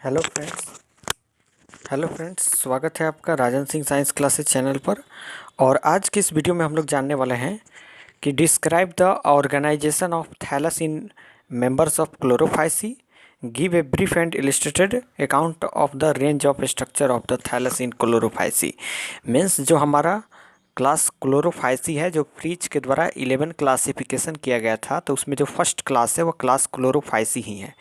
Hello friends स्वागत है आपका Rajan Singh science classes channel पर। और आज की इस वीडियो में हम लोग जानने वाले हैं कि describe the organisation of thallus in members of Chlorophyceae, give a brief and illustrated account of the range of structure of the thallus in Chlorophyceae. Means जो हमारा क्लास क्लोरोफाइसी है, जो फ्रीज के द्वारा 11 क्लासिफिकेशन किया गया था, तो उसमें जो फर्स्ट क्लास है वो क्लास क्लोरोफाइसी ही है।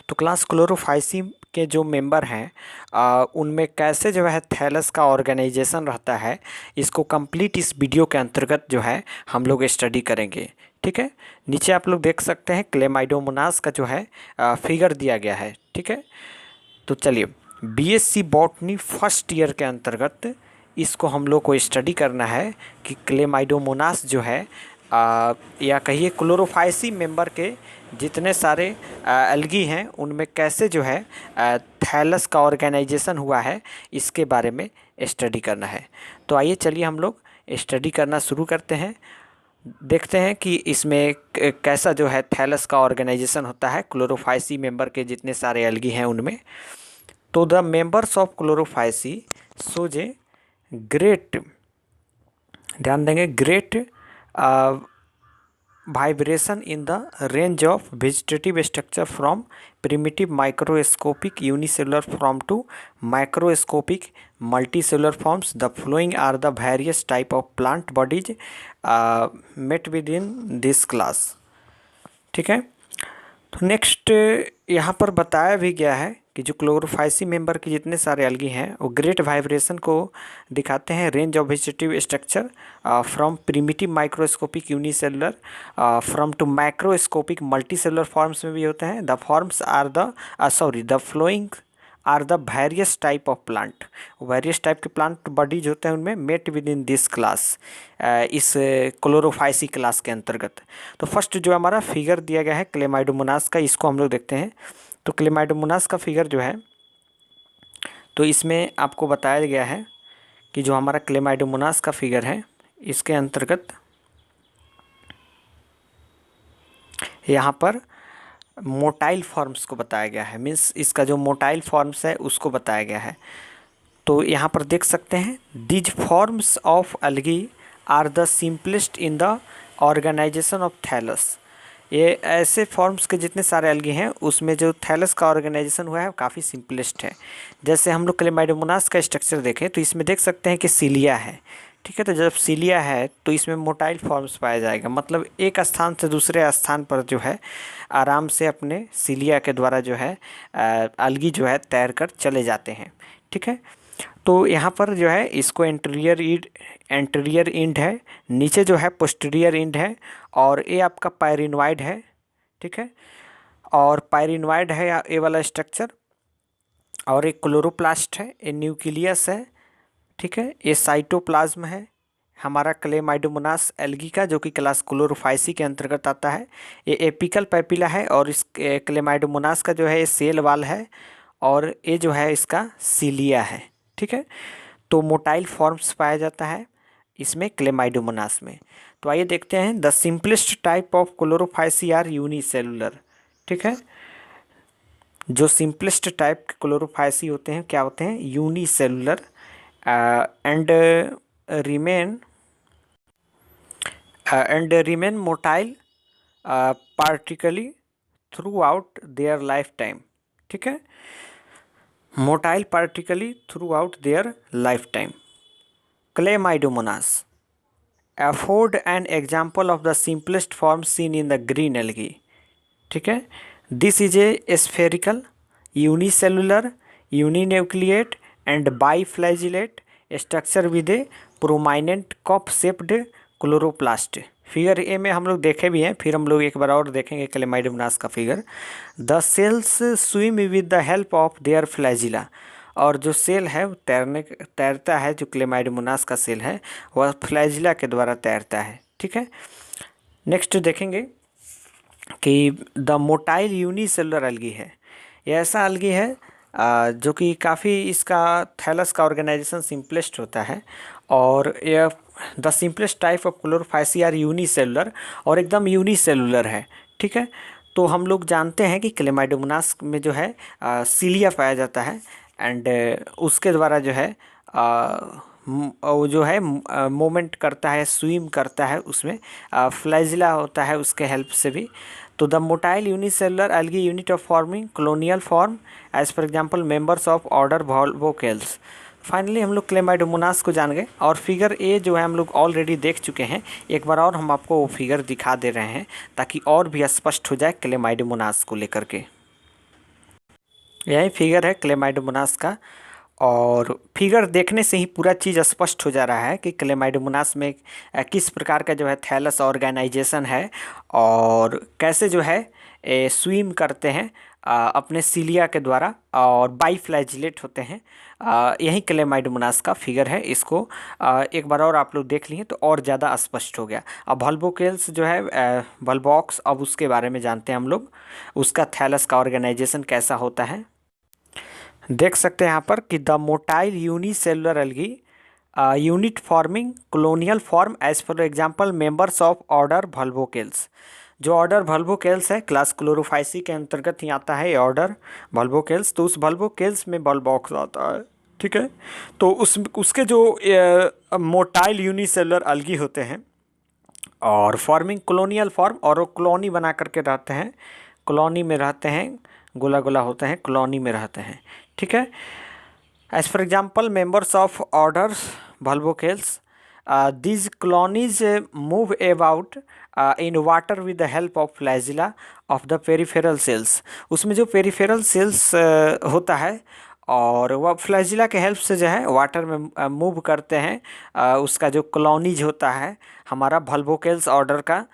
तो क्लास क्लोरोफाइसी के जो मेंबर हैं उनमें कैसे जो है थैलस का ऑर्गेनाइजेशन रहता है, इसको कंप्लीट इस वीडियो के अंतर्गत जो है हम लोग स्टडी करेंगे। ठीक है, नीचे आप लोग देख सकते हैं क्लेमाइडोमोनास का जो है फिगर दिया गया है। ठीक है, तो चलिए बीएससी बॉटनी फर्स्ट ईयर के अंतर्गत इसको हम लोग को स्टडी करना है कि क्लेमाइडोमोनास जो है या कहिए क्लोरोफाइसी मेंबर के जितने सारे एल्गी हैं उनमें कैसे जो है थैलस का ऑर्गेनाइजेशन हुआ है, इसके बारे में स्टडी करना है। तो आइए चलिए हम लोग स्टडी करना शुरू करते हैं। देखते हैं कि इसमें कैसा जो है थैलस का ऑर्गेनाइजेशन होता है क्लोरोफाइसी मेंबर के जितने सारे एल्गी हैं उनमें। तो the members of Chlorophyceae shows a great, ध्यान देंगे, great vibration in the range of vegetative structure from primitive microscopic unicellular form to macroscopic multicellular forms. The following are the various type of plant bodies met within this class. ठीक है, तो next यहाँ पर बताया भी गया है कि जो क्लोरोफाइसी मेंबर के जितने सारे एल्गी हैं वो ग्रेट वाइब्रेशन को दिखाते हैं। Range of vegetative structure from primitive microscopic unicellular from to microscopic multicellular forms में भी होते हैं। The forms are the flowing are the various type of plant, various type के प्लांट बॉडीज होते हैं उनमें met with in this class, इस Chlorophyceae class के अंतर्गत। तो फर्स्ट जो हमारा फिगर दिया गया है क्लेमाइडोमोनास का, इसको हम लोग देखते हैं। तो क्लेमाइडोमोनास का फिगर जो है, तो इसमें आपको बताया गया है कि जो हमारा क्लेमाइडोमोनास का फिगर है इसके अंतर्गत यहाँ पर मोटाइल फॉर्म्स को बताया गया है। मीन्स इसका जो मोटाइल फॉर्म्स है उसको बताया गया है। तो यहाँ पर देख सकते हैं these forms of algae are the simplest in the organisation of thallus. ये ऐसे फॉर्म्स के जितने सारे एल्गी हैं उसमें जो थैलस का ऑर्गेनाइजेशन हुआ है वो काफ़ी सिंपलेस्ट है। जैसे हम लोग क्लेमाइडोमोनास का स्ट्रक्चर देखें तो इसमें देख सकते हैं कि सीलिया है। ठीक है, तो जब सीलिया है तो इसमें मोटाइल फॉर्म्स पाया जाएगा, मतलब एक स्थान से दूसरे स्थान पर जो है आराम से अपने सीलिया के द्वारा जो है एल्गी जो है तैर कर चले जाते हैं। ठीक है, तो यहाँ पर जो है इसको एंटीरियर इंड है, नीचे जो है पोस्टीरियर इंड है, और ये आपका पायरिनोइड है। ठीक है, और पायरिनोइड है ये वाला स्ट्रक्चर, और एक क्लोरोप्लास्ट है, ये न्यूक्लियस है। ठीक है, ये साइटोप्लाज्म है हमारा क्लेमाइडोमोनास एल्गी का, जो कि क्लास क्लोरोफाइसी के अंतर्गत आता है। ये एपिकल पैपिला है, और इस क्लेमाइडोमोनास का जो है ये सेल वाल है, और ये जो है इसका सीलिया है। ठीक है, तो मोटाइल फॉर्म्स पाया जाता है इसमें क्लेमाइडोमोनास में। तो आइए देखते हैं the simplest type of Chlorophyceae are unicellular. ठीक है, जो सिंपलेस्ट टाइप के क्लोरोफाइसी होते हैं क्या होते हैं, unicellular and remain motile particularly throughout their lifetime. ठीक है, motile particularly throughout their lifetime. Chlamydomonas afford an example of the simplest form seen in the green algae. ठीक है, this is a spherical, unicellular, uninucleate and biflagellate structure with a prominent cup-shaped chloroplast. Figure A में हम लोग देखे भी हैं, फिर हम लोग एक बार और देखेंगे क्लेमाइडोमोनास का figure. The cells swim with the help of their flagella, और जो सेल है वो तैरता है, जो क्लेमाइडोमोनास का सेल है वह फ्लैजिला के द्वारा तैरता है। ठीक है, नेक्स्ट देखेंगे कि द मोटाइल यूनिसेलुलर एल्गी है। ये ऐसा एल्गी है जो कि काफ़ी इसका थैलस का ऑर्गेनाइजेशन सिंपलेस्ट होता है, और यह the simplest type of Chlorophyceae are unicellular, और एकदम यूनिसेलुलर है। ठीक है, तो हम लोग जानते हैं कि क्लेमाइडोमोनास में जो है सीलिया पाया जाता है, एंड उसके द्वारा जो है वो जो है मूवमेंट करता है, स्विम करता है, उसमें फ्लैजिला होता है उसके हेल्प से भी। तो the motile unicellular algae unit of forming colonial form as for example members of order Volvocales. Finally हम लोग क्लेमाइडोमोनास को जान गए, और फिगर ए जो है हम लोग ऑलरेडी देख चुके हैं। एक बार और हम आपको वो फिगर दिखा दे रहे हैं ताकि और भी स्पष्ट हो जाए क्लेमाइडोमोनास को लेकर के। यही फिगर है क्लेमाइडोमोनास का, और फिगर देखने से ही पूरा चीज़ स्पष्ट हो जा रहा है कि क्लेमाइडोमोनास में किस प्रकार का जो है थैलस ऑर्गेनाइजेशन है, और कैसे जो है स्विम करते हैं अपने सीलिया के द्वारा, और बाईफ्लैजिलेट होते हैं। यही क्लेमाइडोमोनास का फिगर है। इसको एक बार और आप लोग देख लिए तो और ज़्यादा स्पष्ट हो गया। अब वल्बोकेल्स जो है वल्बॉक्स, अब उसके बारे में जानते हैं हम लोग, उसका थैलस का ऑर्गेनाइजेशन कैसा होता है। देख सकते हैं यहाँ पर कि the motile unicellular algae unit forming colonial form as for example members of order Volvocales. जो ऑर्डर वल्बोकेल्स है क्लास क्लोरोफाइसी के अंतर्गत ही आता है ये ऑर्डर वल्बोकेल्स। तो उस वल्बोकेल्स में वल्बॉक्स आता है, ठीक है। तो उसके जो मोटाइल यूनिसेलुलर एल्गी होते हैं और फॉर्मिंग कॉलोनियल फॉर्म, और वो कॉलोनी बना करके रहते हैं, कॉलोनी में रहते हैं, गोला गोला होते हैं, कॉलोनी में रहते हैं, ठीक है। As for example members of orders Volvocales, these colonies move about in water with the help of flagella of the peripheral cells। उसमें जो पेरिफेरल सेल्स होता है, और वह फ्लैजिला के हेल्प से जो है वाटर में मूव करते हैं। उसका जो कॉलोनीज होता है हमारा वल्बोकेल्स ऑर्डर का,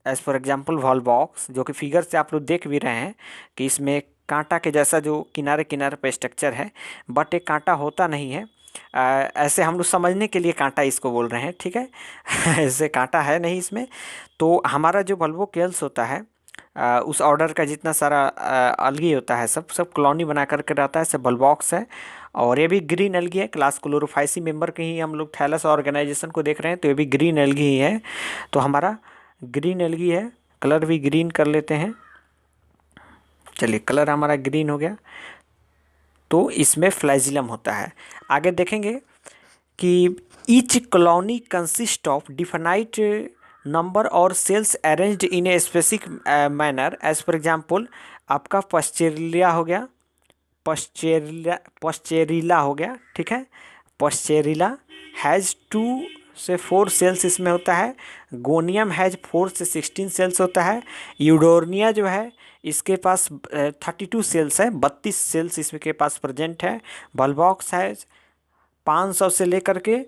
एज फॉर एग्जांपल वॉलबॉक्स, जो कि फिगर से आप लोग देख भी रहे हैं कि इसमें कांटा के जैसा जो किनारे किनारे पे स्ट्रक्चर है, बट एक कांटा होता नहीं है। ऐसे हम लोग समझने के लिए कांटा इसको बोल रहे हैं, ठीक है। ऐसे कांटा है नहीं इसमें। तो हमारा जो वल्बोकेल्स होता है उस ऑर्डर का जितना सारा अलगी होता है, सब सब कॉलोनी बना करके रहता है, सब वल्बॉक्स है। और ये भी ग्रीन एल्गी है, क्लास क्लोरोफाइसी मेंबर के ही हम लोग थैलस ऑर्गेनाइजेशन को देख रहे हैं, तो ये भी ग्रीन एल्गी ही है। तो हमारा ग्रीन एल्गी है, कलर भी ग्रीन कर लेते हैं। चलिए कलर हमारा ग्रीन हो गया। तो इसमें फ्लैजिलम होता है। आगे देखेंगे कि each colony consist of definite number और cells arranged in a specific manner. As for example आपका पश्चेरिया हो गया, पश्चेरिला हो गया, ठीक है। पश्चेरिला हैज़ 2 से 4 सेल्स इसमें होता है। गोनियम हैज़ 4 से 16 सेल्स होता है। यूडोर्निया जो है इसके पास 32 सेल्स है, 32 सेल्स इसके पास प्रेजेंट है। वल्बॉक्स है 500 से लेकर के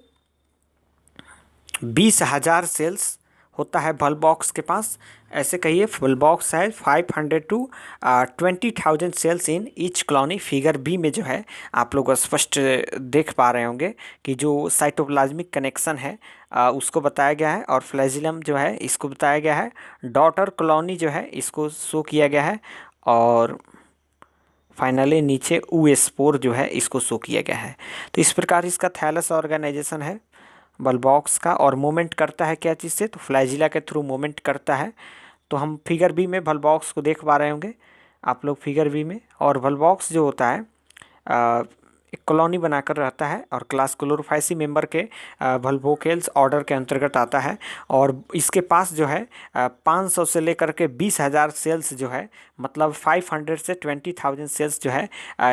20,000 सेल्स होता है वल्बॉक्स के पास। ऐसे कहिए वल्बॉक्स है 500 to 20,000 cells in each colony. Figure B में जो है आप लोग स्पष्ट देख पा रहे होंगे कि जो साइटोप्लाज्मिक कनेक्शन है उसको बताया गया है, और फ्लैजिलम जो है इसको बताया गया है। डॉटर कॉलोनी जो है इसको शो किया गया है, और फाइनली नीचे ऊ स्पोर जो है इसको शो किया गया है। तो इस प्रकार इसका थैलस ऑर्गेनाइजेशन है वल्बॉक्स का, और मूवमेंट करता है क्या चीज़ से, तो फ्लैजिला के थ्रू मूवमेंट करता है। तो हम फिगर बी में वल्बॉक्स को देख पा रहे होंगे आप लोग फिगर बी में। और वल्बॉक्स जो होता है एक कॉलोनी बनाकर रहता है, और क्लास क्लोरोफाइसी मेंबर के वल्बोकेल्स ऑर्डर के अंतर्गत आता है। और इसके पास जो है 500 से लेकर के 20,000 सेल्स जो है, मतलब 500 से 20,000 सेल्स जो है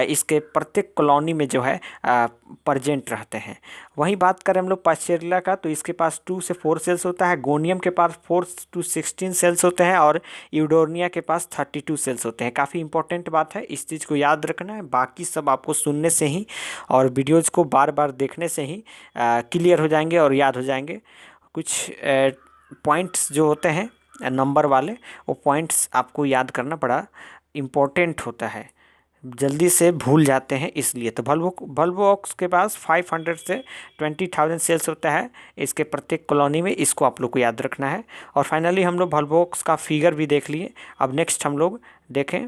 इसके प्रत्येक कॉलोनी में जो है प्रजेंट रहते हैं। वहीं बात करें हम लोग पाश्चेरिला का, तो इसके पास 2 से 4 सेल्स होता है। गोनियम के पास 4 to 16 सेल्स होते हैं, और यूडोर्निया के पास 32 सेल्स होते हैं। काफ़ी इंपॉर्टेंट बात है, इस चीज़ को याद रखना है। बाकी सब आपको सुनने से ही और वीडियोज़ को बार बार देखने से ही क्लियर हो जाएंगे और याद हो जाएंगे। कुछ पॉइंट्स जो होते हैं नंबर वाले, वो पॉइंट्स आपको याद करना बड़ा इम्पोर्टेंट होता है, जल्दी से भूल जाते हैं इसलिए। तो वल्बॉक्स के पास 500 से 20,000 सेल्स होता है इसके प्रत्येक कॉलोनी में, इसको आप लोग को याद रखना है। और फाइनली हम लोग वल्बॉक्स का फिगर भी देख लिए। अब नेक्स्ट हम लोग देखें,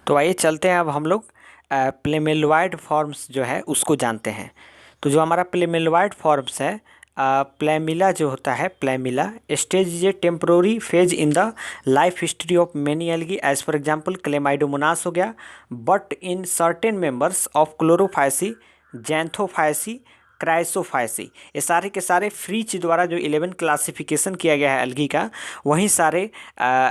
तो आइए चलते हैं अब हम लोग प्लेमेलॉइड फॉर्म्स जो है उसको जानते हैं। तो जो हमारा प्लेमेलॉइड फॉर्म्स है प्लेमिला जो होता है, palmella stage is a temporary phase in the life history of many algae, as for example Chlamydomonas हो गया, but in certain members of Chlorophyceae, Xanthophyceae, Chrysophyceae, ये सारे के सारे फ्रीच द्वारा जो 11 क्लासिफिकेशन किया गया है एल्गी का, वहीं सारे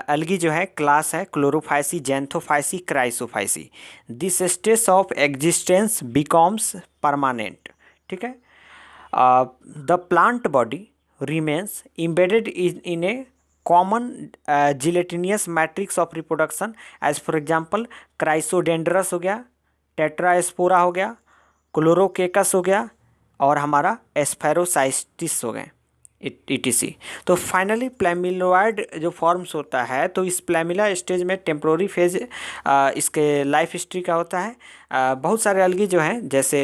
एल्गी जो है क्लास है Chlorophyceae, Xanthophyceae, Chrysophyceae. This stage of existence becomes permanent. ठीक है। The plant body remains embedded in a common gelatinous matrix of reproduction, as for example क्राइसोडेंड्रस हो गया, टेट्रास्पोरा हो गया, क्लोरोकेकस हो गया, और हमारा एस्फेरोसाइटिस हो गए, ETC। तो फाइनली प्लेमिलोइड जो फॉर्म्स होता है, तो इस प्लेमिला स्टेज में टेम्प्रोरी फेज इसके लाइफ हिस्ट्री का होता है। बहुत सारे अलगी जो हैं, जैसे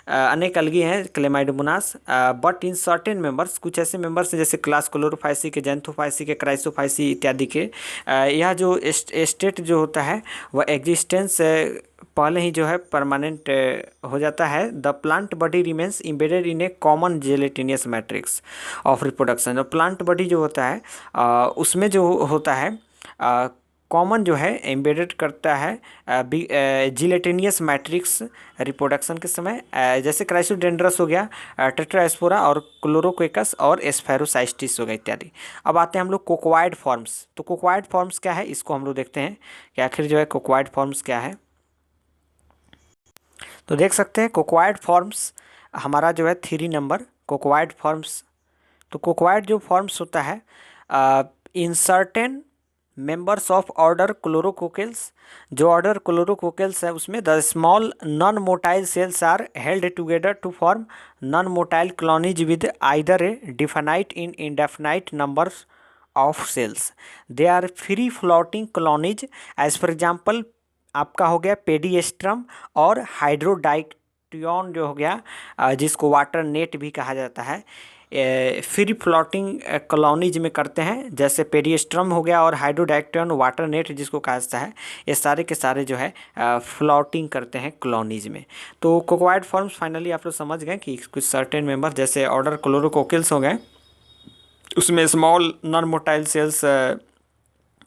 अनेक अलगी हैं Chlamydomonas, but in certain members, कुछ ऐसे मेंबर्स हैं जैसे क्लास क्लोरोफाइसी के, जैंथोफाइसी के, क्राइसोफाइसी इत्यादि के, यह जो स्टेट जो होता है वह एग्जिस्टेंस पहले ही जो है परमानेंट हो जाता है। The plant body remains embedded in a common gelatinous matrix of reproduction. जो प्लांट बॉडी जो होता है उसमें जो होता है कॉमन जो है एम्बेडेड करता है जिलेटिनियस मैट्रिक्स रिप्रोडक्शन के समय, जैसे क्राइसोडेंड्रस हो गया, टेट्रास्पोरा और क्लोरोकेकस और एस्फेरोसाइटिस हो गया इत्यादि। अब आते हैं हम लोग कोकोआइड फॉर्म्स। तो कोकोआइड फॉर्म्स क्या है, इसको हम लोग देखते हैं कि आखिर जो है कोकोआइड फॉर्म्स क्या है। तो देख सकते हैं कोकोआइड फॉर्म्स हमारा जो है 3 नंबर कोकोआइड फॉर्म्स। तो कोकोआइड जो फॉर्म्स होता है in certain members of order Chlorococcales, जो ऑर्डर क्लोरोकोकेल्स है उसमें the small non motile cells are held together to form non motile colonies with either a definite in indefinite numbers of cells. They are free floating colonies, as for example आपका हो गया पेडिएस्ट्रम और हाइड्रोडाइक्टियन जो हो गया, जिसको वाटर नेट भी कहा जाता है, फ्री फ्लोटिंग कॉलोनीज में करते हैं, जैसे पेडिएस्ट्रम हो गया और हाइड्रोडाइक्टियन वाटर नेट जिसको कहा जाता है, ये सारे के सारे जो है फ्लोटिंग करते हैं कॉलोनीज में। तो कोकोआइड फॉर्म्स फाइनली आप लोग समझ गए कि कुछ सर्टेन मेंबर जैसे ऑर्डर क्लोरोकोकेल्स हो गए, उसमें small non motile cells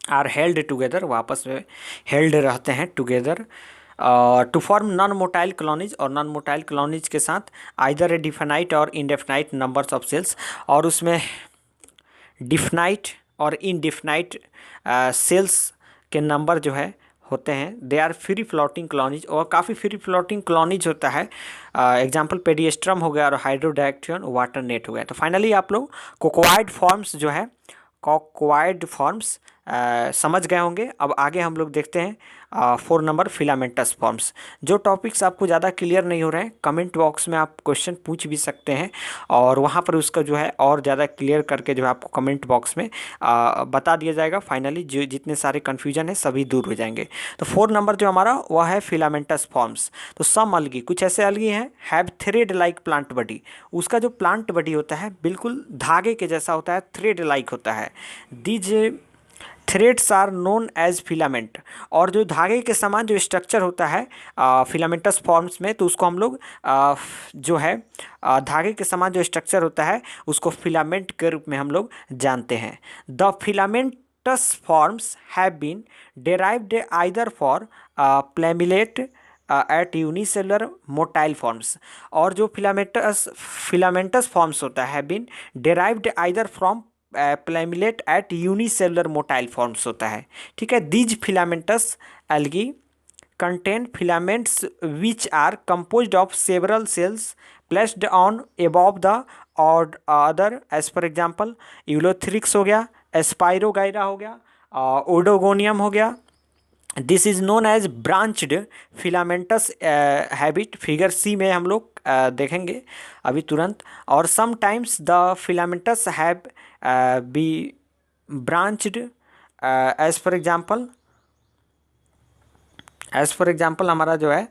are held together, वापस में हेल्ड रहते हैं together to form non motile colonies, और नॉन मोटाइल कॉलोनीज के साथ आइदर ए डिफिनाइट और इनडेफिनाइट नंबर्स ऑफ सेल्स, और उसमें डिफिनाइट और इनडिफिनाइट सेल्स के नंबर जो है होते हैं। They are free floating colonies, और काफ़ी फ्री फ्लोटिंग कॉलोनीज होता है, एग्जाम्पल पेडिएस्ट्रम हो गया और हाइड्रोडाइक्टियन वाटर नेट हो गया। तो फाइनली आप लोग कोकोआइड फॉर्म्स जो है कोकोआइड फॉर्म्स समझ गए होंगे। अब आगे हम लोग देखते हैं 4 नंबर फिलामेंटस फॉर्म्स। जो टॉपिक्स आपको ज़्यादा क्लियर नहीं हो रहे हैं, कमेंट बॉक्स में आप क्वेश्चन पूछ भी सकते हैं, और वहाँ पर उसका जो है और ज़्यादा क्लियर करके जो है आपको कमेंट बॉक्स में बता दिया जाएगा। फाइनली जो जितने सारे कन्फ्यूजन है सभी दूर हो जाएंगे। तो 4 नंबर जो हमारा वह है फिलामेंटस फॉर्म्स। तो सम अलगी, कुछ ऐसे अलगी हैं have thread like plant body, उसका जो प्लांट बॉडी होता है बिल्कुल धागे के जैसा होता है, थ्रेड लाइक होता है। These threads are known as filament, और जो धागे के समान जो स्ट्रक्चर होता है फिलामेंटस फॉर्म्स में, तो उसको हम लोग जो है धागे के समान जो स्ट्रक्चर होता है उसको फिलामेंट के रूप में हम लोग जानते हैं। The filamentous forms have been derived either for palmelloid at unicellular motile forms, और जो फिलामेंटस फॉर्म्स होता है been derived either from palmelloid at unicellular motile forms होता है। ठीक है। These filamentous algae contain filaments which are composed of several cells placed on above the और other, as for example Ulothrix हो गया, Spirogyra हो गया, ओडोगोनियम हो गया। This is known as branched filamentous habit, figure C में हम लोग देखेंगे अभी तुरंत। और sometimes the filamentous have be branched, as for example हमारा जो है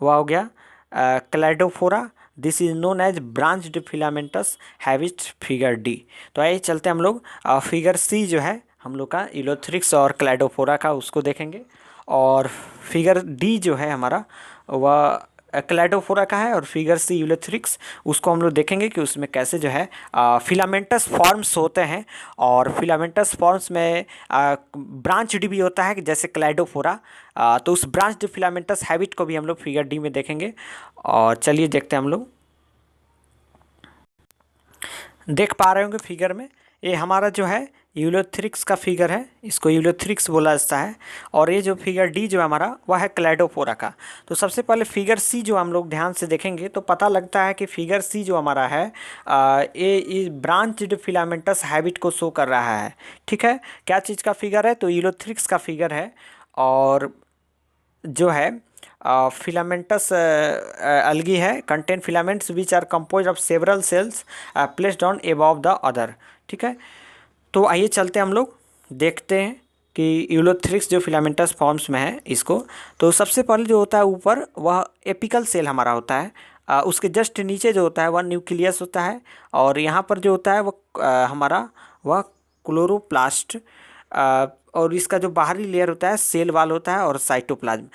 वह हो गया Cladophora. This is known as branched filamentous habit, figure D. तो आइए चलते हम लोग फिगर सी जो है हम लोग का यूलोथ्रिक्स और क्लैडोफोरा का उसको देखेंगे, और फिगर डी जो है हमारा वह क्लैडोफोरा का है और फिगर सी यूलोथ्रिक्स, उसको हम लोग देखेंगे कि उसमें कैसे जो है फिलामेंटस फॉर्म्स होते हैं। और फिलामेंटस फॉर्म्स में ब्रांचड भी होता है कि जैसे क्लैडोफोरा, तो उस ब्रांच्ड फिलामेंटस हैबिट को भी हम लोग फिगर डी में देखेंगे। और चलिए देखते हैं हम लोग। देख पा रहे होंगे फिगर में, ये हमारा जो है यूलोथ्रिक्स का फिगर है, इसको यूलोथ्रिक्स बोला जाता है। और ये जो फिगर डी जो है हमारा वह है क्लैडोफोरा का। तो सबसे पहले फिगर सी जो हम लोग ध्यान से देखेंगे तो पता लगता है कि फिगर सी जो हमारा है ये ब्रांच्ड फिलामेंटस हैबिट को शो कर रहा है। ठीक है, क्या चीज़ का फिगर है? तो यूलोथ्रिक्स का फिगर है। और जो है फिलामेंटस अलगी है, contain filaments which are composed of several cells placed on above the other. ठीक है, तो आइए चलते हम लोग देखते हैं कि यूलोथ्रिक्स जो फिलामेंटस फॉर्म्स में है इसको। तो सबसे पहले जो होता है ऊपर वह एपिकल सेल हमारा होता है, उसके जस्ट नीचे जो होता है वह न्यूक्लियस होता है। और यहाँ पर जो होता है वह हमारा वह क्लोरोप्लास्ट, और इसका जो बाहरी लेयर होता है सेल वाल होता है और साइटोप्लाज्म।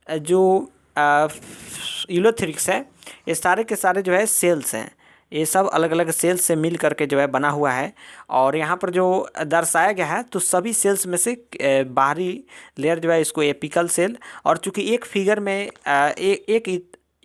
जो यूलोथ्रिक्स है ये सारे के सारे जो है सेल्स हैं, ये सब अलग अलग सेल्स से मिल करके जो है बना हुआ है। और यहाँ पर जो दर्शाया गया है तो सभी सेल्स में से बाहरी लेयर जो है इसको एपिकल सेल। और चूंकि एक फिगर में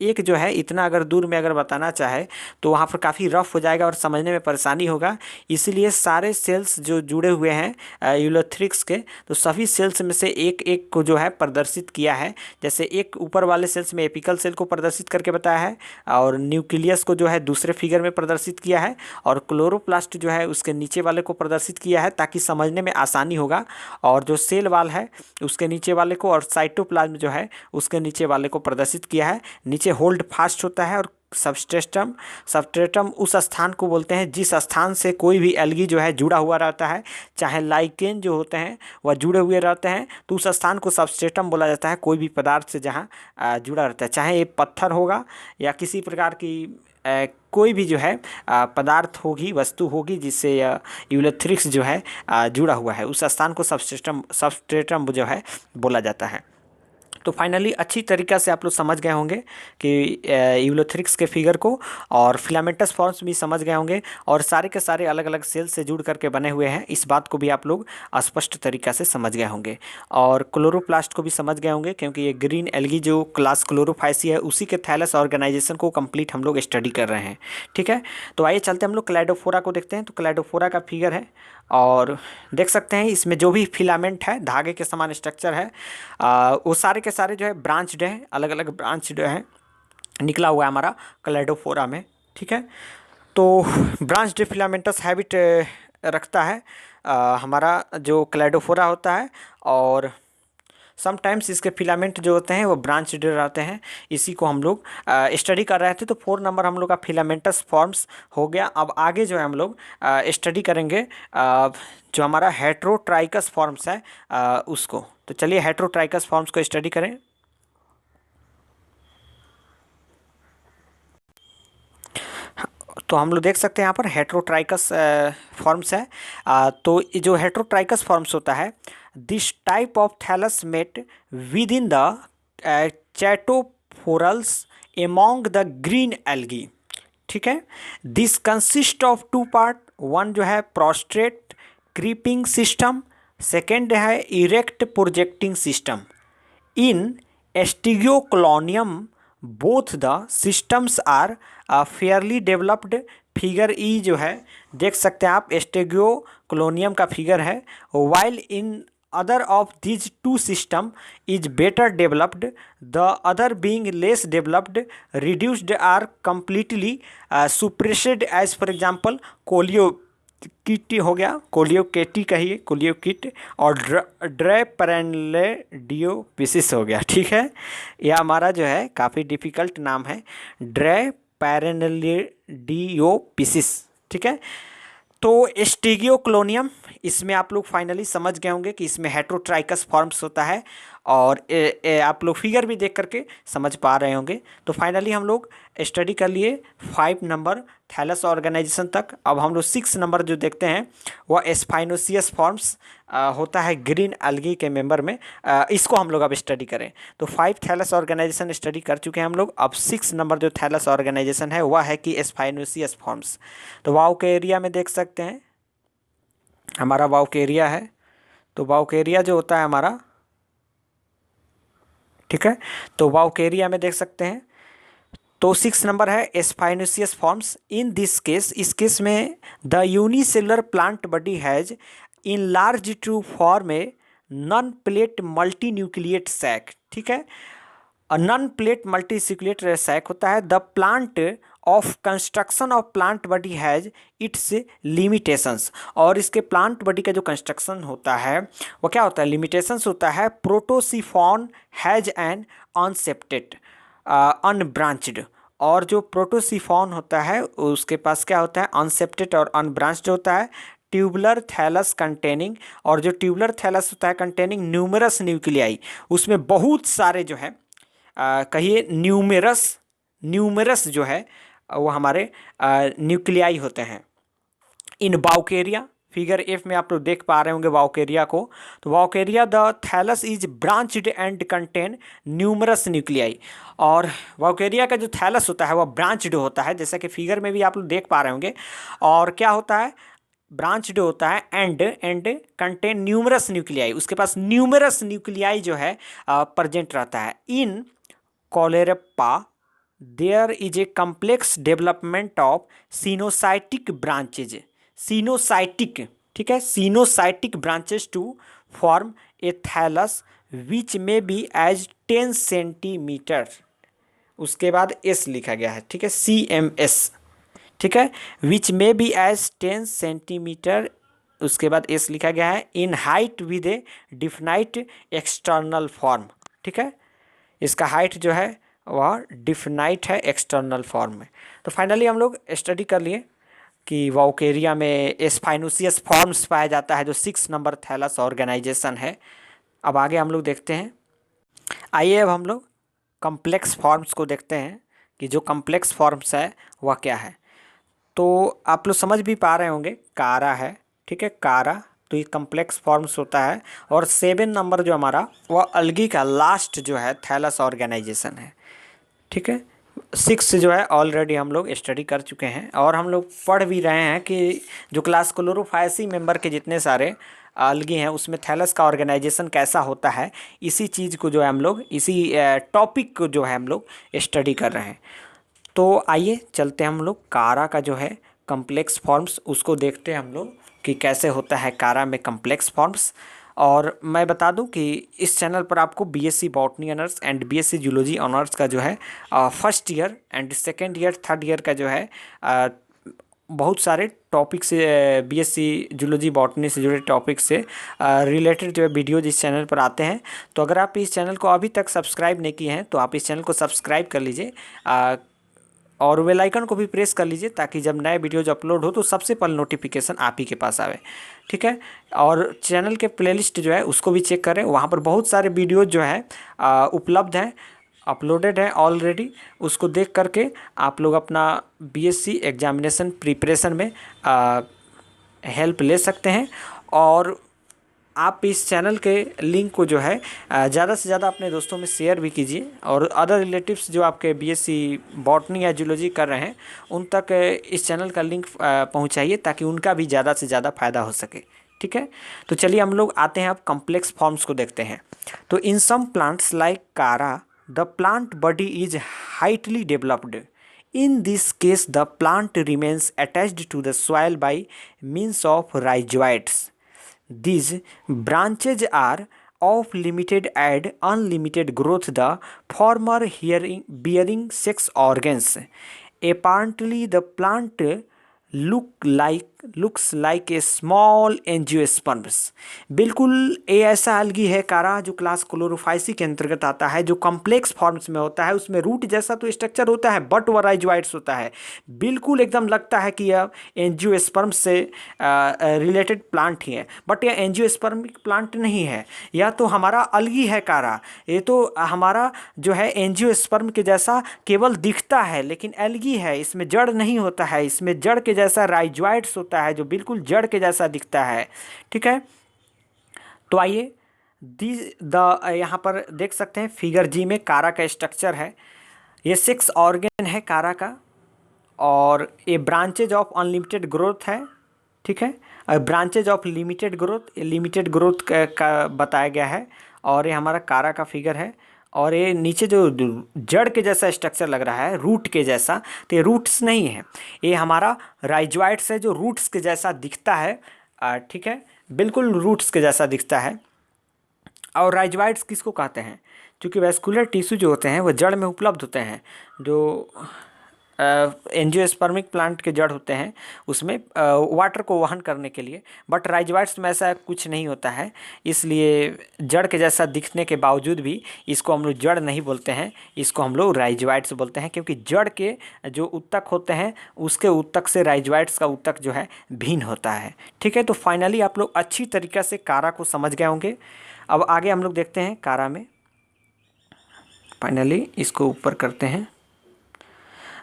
एक जो है इतना अगर दूर में अगर बताना चाहे तो वहाँ पर काफ़ी रफ हो जाएगा और समझने में परेशानी होगा। इसीलिए सारे सेल्स जो जुड़े हुए हैं यूलोथ्रिक्स के, तो सभी सेल्स में से एक एक को जो है प्रदर्शित किया है। जैसे एक ऊपर वाले सेल्स में एपिकल सेल को प्रदर्शित करके बताया है, और न्यूक्लियस को जो है दूसरे फिगर में प्रदर्शित किया है, और क्लोरोप्लास्ट जो है उसके नीचे वाले को प्रदर्शित किया है ताकि समझने में आसानी होगा। और जो सेल वाल है उसके नीचे वाले को, और साइटोप्लाज्म जो है उसके नीचे वाले को प्रदर्शित किया है। नीचे होल्ड फास्ट होता है। और सबस्ट्रेटम, सबस्ट्रेटम उस स्थान को बोलते हैं जिस स्थान से कोई भी एल्गी जो है जुड़ा हुआ रहता है, चाहे लाइकेन जो होते हैं वह जुड़े हुए रहते हैं, तो उस स्थान को सबस्ट्रेटम बोला जाता है। कोई भी पदार्थ से जहाँ जुड़ा रहता है, चाहे ये पत्थर होगा या किसी प्रकार की कोई भी जो है पदार्थ होगी, वस्तु होगी जिससे यूलोथ्रिक्स जो है जुड़ा हुआ है, उस स्थान को सबस्ट्रेटम जो है बोला जाता है। तो फाइनली अच्छी तरीक़ा से आप लोग समझ गए होंगे कि यूलोथ्रिक्स के फिगर को, और फिलामेंटस फॉर्म्स भी समझ गए होंगे, और सारे के सारे अलग अलग सेल से जुड़ करके बने हुए हैं, इस बात को भी आप लोग स्पष्ट तरीक़ा से समझ गए होंगे। और क्लोरोप्लास्ट को भी समझ गए होंगे क्योंकि ये ग्रीन एल्गी जो क्लास क्लोरोफाइसी है उसी के थैलस ऑर्गेनाइजेशन को कंप्लीट हम लोग स्टडी कर रहे हैं। ठीक है, तो आइए चलते हम लोग क्लैडोफोरा को देखते हैं। तो क्लैडोफोरा का फिगर है, और देख सकते हैं इसमें जो भी फिलामेंट है धागे के समान स्ट्रक्चर है, वो सारे के सारे जो है ब्रांच्ड है, अलग अलग ब्रांच जो है निकला हुआ है हमारा क्लैडोफोरा में। ठीक है, तो ब्रांच्ड फिलामेंटस हैबिट रखता है हमारा जो क्लैडोफोरा होता है। और समटाइम्स इसके फिलामेंट जो होते हैं वो ब्रांच्ड रहते हैं, इसी को हम लोग स्टडी कर रहे थे। तो 4 नंबर हम लोग का फिलामेंटस फॉर्म्स हो गया। अब आगे जो है हम लोग स्टडी करेंगे जो हमारा हेट्रोट्राइकस फॉर्म्स है उसको। तो चलिए हेट्रोट्राइकस फॉर्म्स को स्टडी करें। तो हम लोग देख सकते हैं यहाँ पर हेट्रोट्राइकस फॉर्म्स है। तो ये जो हेट्रोट्राइकस फॉर्म्स होता है, this type of thallus met with in the Chaetophorales among the green algae. ठीक है, this consist of 2 part, one जो है प्रोस्ट्रेट क्रीपिंग सिस्टम, सेकेंड है erect projecting system. In Stigeoclonium both the systems are fairly developed. Figure E जो है देख सकते हैं आप, एस्टिगियोक्लोनियम का फिगर है। While in other of these two system is better developed, the other being less developed, reduced or completely suppressed, as for example कोलियोकिटी हो गया, कोलियोकेटी कहिए, कोलियोकिट, और ड्रेपैरेनलेडियोपिसिस हो गया। ठीक है, यह हमारा जो है काफ़ी डिफ़िकल्ट नाम है, ड्रेपैरेनलेडियोपिसिस। ठीक है, तो एस्टिगियोक्लोनियम, इसमें आप लोग फाइनली समझ गए होंगे कि इसमें हेट्रोट्राइकस फॉर्म्स होता है। और आप लोग फिगर भी देख करके समझ पा रहे होंगे। तो फाइनली हम लोग स्टडी कर लिए 5 नंबर थैलस ऑर्गेनाइजेशन तक। अब हम लोग 6 नंबर जो देखते हैं वह स्पाइनोसियस फॉर्म्स होता है ग्रीन अलगी के मेंबर में। इसको हम लोग अब स्टडी करें। तो 5 थैलस ऑर्गेनाइजेशन स्टडी कर चुके हैं हम लोग। अब 6 नंबर जो थैलस ऑर्गेनाइजेशन है वह है कि स्पाइनोसियस फॉर्म्स। तो वाव के एरिया में देख सकते हैं हमारा वाव के एरिया है। तो वाव के एरिया जो होता है हमारा, ठीक है, तो वाव के एरिया में देख सकते हैं। तो 6 नंबर है siphonaceous forms. In this case, इस केस में the unicellular plant body has in large to form a non plate multinucleate sac. ठीक है, non plate multinucleate sac होता है। The plant of construction of plant body has its limitations. और इसके plant body का जो construction होता है वो क्या होता है, लिमिटेशंस होता है। प्रोटोसिफॉन हैज एन अनसेप्टेड अनब्रांच्ड। और जो प्रोटोसिफॉन होता है उसके पास क्या होता है, अनसेप्टेड और अनब्रांच्ड होता है। ट्यूबुलर थैलस कंटेनिंग, और जो ट्यूबुलर थैलस होता है कंटेनिंग न्यूमरस न्यूक्लियाई, उसमें बहुत सारे जो है कहिए न्यूमेरस जो है वो हमारे न्यूक्लियाई होते हैं। इन बाउकेरिया, फिगर एफ में आप लोग देख पा रहे होंगे वाउकेरिया को। तो Vaucheria the thallus is branched and contain numerous nuclei. और वाउकेरिया का जो थैलस होता है वह ब्रांच्ड होता है, जैसा कि फिगर में भी आप लोग देख पा रहे होंगे। और क्या होता है, ब्रांच्ड होता है एंड कंटेन न्यूमरस न्यूक्लियाई। उसके पास न्यूमरस न्यूक्लियाई जो है प्रेजेंट रहता है। In Caulerpa there is a complex development of coenocytic branches, coenocytic, ठीक है, coenocytic branches to form a thallus which may be as 10 centimetre. उसके बाद एस लिखा गया है, ठीक है, CMS, ठीक है, विच में बी एज 10 सेंटीमीटर। उसके बाद एस लिखा गया है in height with A defined external form. ठीक है, इसका हाइट जो है वह डिफाइंड है एक्सटर्नल फॉर्म में। तो फाइनली हम लोग स्टडी कर लिए कि वाउकेरिया में स्पाइनोसियस फॉर्म्स पाया जाता है, जो 6 नंबर थैलस ऑर्गेनाइजेशन है। अब आगे हम लोग देखते हैं। आइए अब हम लोग कम्प्लेक्स फॉर्म्स को देखते हैं कि जो कम्प्लेक्स फॉर्म्स है वह क्या है। तो आप लोग समझ भी पा रहे होंगे, कारा है, ठीक है, कारा। तो ये कम्प्लेक्स फॉर्म्स होता है। और 7 नंबर जो हमारा वह अलगी का लास्ट जो है थैलस ऑर्गेनाइजेशन है। ठीक है, 6 जो है ऑलरेडी हम लोग स्टडी कर चुके हैं, और हम लोग पढ़ भी रहे हैं कि जो क्लास क्लोरोफायसी मेंबर के जितने सारे अलगी हैं उसमें थैलस का ऑर्गेनाइजेशन कैसा होता है, इसी चीज़ को जो है हम लोग, इसी टॉपिक को जो है हम लोग स्टडी कर रहे हैं। तो आइए चलते हैं हम लोग कारा का जो है कम्प्लेक्स फॉर्म्स उसको देखते हैं हम लोग कि कैसे होता है कारा में कम्प्लेक्स फॉर्म्स। और मैं बता दूं कि इस चैनल पर आपको BSc botany honours and BSc zoology honours का जो है first year and second year third year का जो है बहुत सारे टॉपिक से BSc जूलॉजी बॉटनी से जुड़े टॉपिक से रिलेटेड जो है वीडियोज इस चैनल पर आते हैं। तो अगर आप इस चैनल को अभी तक सब्सक्राइब नहीं किए हैं तो आप इस चैनल को सब्सक्राइब कर लीजिए और बेल आइकन को भी प्रेस कर लीजिए, ताकि जब नए वीडियोज अपलोड हो तो सबसे पहले नोटिफिकेशन आप ही के पास आवे। ठीक है, और चैनल के प्लेलिस्ट जो है उसको भी चेक करें, वहाँ पर बहुत सारे वीडियोज जो है उपलब्ध हैं, अपलोडेड है ऑलरेडी। उसको देख करके आप लोग अपना BSc एग्जामिनेशन प्रिपरेशन में हेल्प ले सकते हैं। और आप इस चैनल के लिंक को जो है ज़्यादा से ज़्यादा अपने दोस्तों में शेयर भी कीजिए, और अदर रिलेटिव्स जो आपके BSc बॉटनी या जूलॉजी कर रहे हैं उन तक इस चैनल का लिंक पहुंचाइए, ताकि उनका भी ज़्यादा से ज़्यादा फ़ायदा हो सके। ठीक है, तो चलिए हम लोग आते हैं अब कम्प्लेक्स फॉर्म्स को देखते हैं। तो in some plants like Chara the plant body is highly developed. In this case, the plant remains attached to the soil by means of rhizoids. These branches are of limited and unlimited growth, the former bearing sex organs. Apparently, the plant look like looks like a small angiosperms. बिल्कुल ये ऐसा अलगी है कारा जो class Chlorophyceae के अंतर्गत आता है, जो कॉम्प्लेक्स फॉर्म्स में होता है। उसमें रूट जैसा तो स्ट्रक्चर होता है बट वो राइजोइड्स होता है। बिल्कुल एकदम लगता है कि यह एंजियोस्पर्म से रिलेटेड प्लांट ही है, बट यह एंजियोस्पर्मिक प्लांट नहीं है। यह तो हमारा अलगी है कारा। ये तो हमारा जो है एंजियोस्पर्म के जैसा केवल दिखता है, लेकिन एल्गी है। इसमें जड़ नहीं होता है, इसमें जड़ के जैसा राइजोइड्स होता है जो बिल्कुल जड़ के जैसा दिखता है। ठीक है, तो आइए यहाँ पर देख सकते हैं फिगर जी में कारा का स्ट्रक्चर है। ये 6 ऑर्गन है कारा का, और ये ब्रांचेज ऑफ अनलिमिटेड ग्रोथ है। ठीक है, ब्रांचेज ऑफ लिमिटेड ग्रोथ का बताया गया है। और ये हमारा कारा का फिगर है। और ये नीचे जो जड़ के जैसा स्ट्रक्चर लग रहा है, रूट के जैसा, तो ये रूट्स नहीं है, ये हमारा राइजोइड्स है जो रूट्स के जैसा दिखता है। ठीक है, बिल्कुल रूट्स के जैसा दिखता है। और राइजोइड्स किसको कहते हैं? क्योंकि वैस्कुलर टिश्यू जो होते हैं वो जड़ में उपलब्ध होते हैं। जो एंजियोस्पर्मिक प्लांट के जड़ होते हैं उसमें वाटर को वहन करने के लिए, बट राइजोइड्स में ऐसा कुछ नहीं होता है। इसलिए जड़ के जैसा दिखने के बावजूद भी इसको हम लोग जड़ नहीं बोलते हैं, इसको हम लोग राइजोइड्स बोलते हैं। क्योंकि जड़ के जो उत्तक होते हैं उसके उत्तक से राइजोइड्स का उत्तक जो है भिन्न होता है। ठीक है, तो फाइनली आप लोग अच्छी तरीक़े से कारा को समझ गए होंगे। अब आगे हम लोग देखते हैं कारा में। फाइनली इसको ऊपर करते हैं।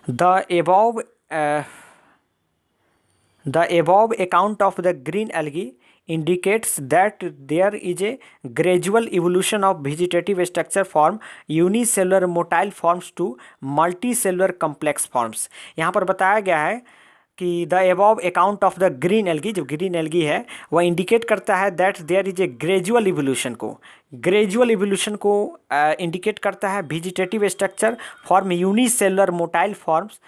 The above account of the green algae indicates that there is a gradual evolution of vegetative structure from unicellular motile forms to multicellular complex forms। यहाँ पर बताया गया है कि the above account of the green algae, जो green algae है वह indicate करता है that there is a gradual evolution को इंडिकेट करता है। Vegetative structure form unicellular motile forms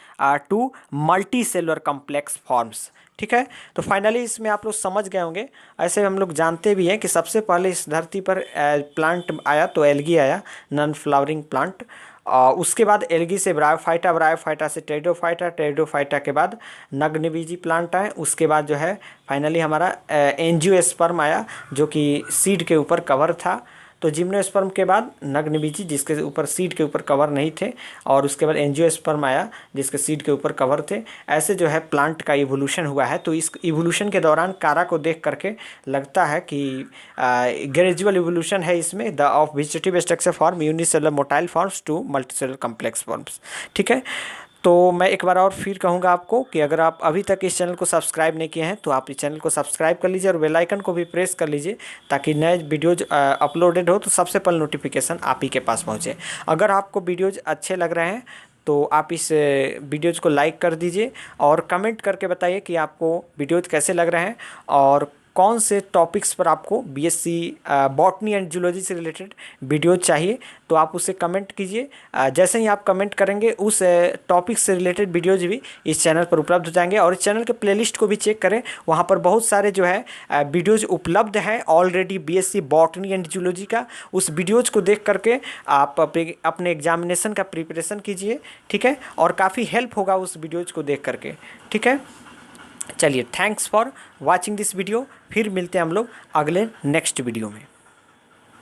to multicellular complex forms. ठीक है, तो फाइनली इसमें आप लोग समझ गए होंगे। ऐसे हम लोग जानते भी हैं कि सबसे पहले इस धरती पर प्लांट आया तो एल्गी आया, नॉन फ्लावरिंग प्लांट। उसके बाद एल्गी से ब्रायोफाइटा से टेरिडोफाइटा के बाद नग्नबीजी प्लांट आए। उसके बाद जो है फाइनली हमारा एंजियोस्पर्म आया जो कि सीड के ऊपर कवर था। तो जिम्नोस्पर्म के बाद नग्नबीजी जिसके ऊपर सीड के ऊपर कवर नहीं थे, और उसके बाद एंजियोस्पर्म आया जिसके सीड के ऊपर कवर थे। ऐसे जो है प्लांट का इवोल्यूशन हुआ है। तो इस इवोल्यूशन के दौरान कारा को देख करके लगता है कि ग्रेजुअल इवोल्यूशन है इसमें। The of vegetative structure form unicellular motile forms to multicellular complex forms. ठीक है, तो मैं एक बार और फिर कहूँगा आपको कि अगर आप अभी तक इस चैनल को सब्सक्राइब नहीं किए हैं तो आप इस चैनल को सब्सक्राइब कर लीजिए और बेल आइकन को भी प्रेस कर लीजिए, ताकि नए वीडियोज अपलोडेड हो तो सबसे पहले नोटिफिकेशन आप ही के पास पहुँचे। अगर आपको वीडियोज अच्छे लग रहे हैं तो आप इस वीडियोज़ को लाइक कर दीजिए और कमेंट करके बताइए कि आपको वीडियोज़ कैसे लग रहे हैं और कौन से टॉपिक्स पर आपको बीएससी बॉटनी एंड जूलॉजी से रिलेटेड वीडियो चाहिए। तो आप उसे कमेंट कीजिए। जैसे ही आप कमेंट करेंगे उस टॉपिक से रिलेटेड वीडियोज भी इस चैनल पर उपलब्ध हो जाएंगे। और इस चैनल के प्लेलिस्ट को भी चेक करें, वहाँ पर बहुत सारे जो है वीडियोज उपलब्ध हैं already BSc botany and zoology का। उस वीडियोज़ को देख करके आप अपने एग्जामिनेशन का प्रिपरेशन कीजिए। ठीक है, और काफ़ी हेल्प होगा उस वीडियोज़ को देख करके। ठीक है, चलिए, thanks for watching this video. फिर मिलते हैं हम लोग अगले नेक्स्ट वीडियो में।